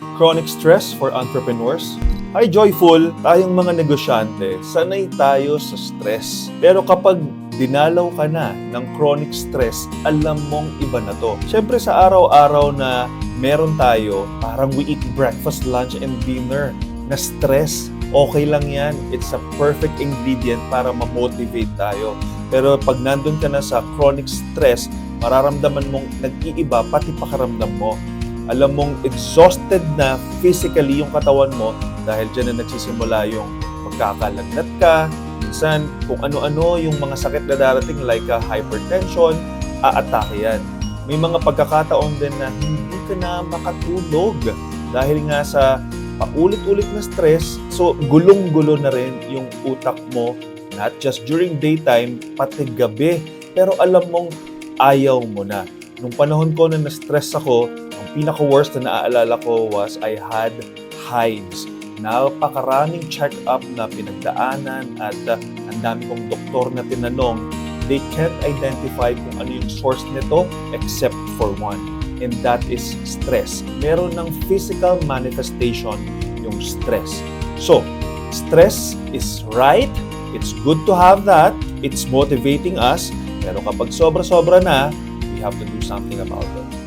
Chronic stress for entrepreneurs. Hi Joyful! Tayong mga negosyante, sanay tayo sa stress. Pero kapag dinalaw ka na ng chronic stress, alam mong iba na to. Siyempre sa araw-araw na meron tayo, parang we eat breakfast, lunch, and dinner na stress. Okay lang yan. It's a perfect ingredient para ma-motivate tayo. Pero pag nandun ka na sa chronic stress, mararamdaman mong nag-iiba pati pakaramdam mo. Alam mong exhausted na physically yung katawan mo dahil dyan na nagsisimula yung magkakalagnat ka. Minsan, kung ano-ano yung mga sakit na darating like hypertension, aatake yan. May mga pagkakataon din na hindi ka na makatulog dahil nga sa paulit-ulit na stress. So, gulong-gulo na rin yung utak mo, not just during daytime, pati gabi. Pero alam mong ayaw mo na. Nung panahon ko na na-stress ako, ang pinaka-worst na naaalala ko was I had hives. Napakaraming check-up na pinagdaanan at ang dami kong doktor na tinanong. They can't identify kung ano yung source nito except for one. And that is stress. Meron ng physical manifestation yung stress. So, stress is right. It's good to have that. It's motivating us. Pero kapag sobra-sobra na, we have to do something about it.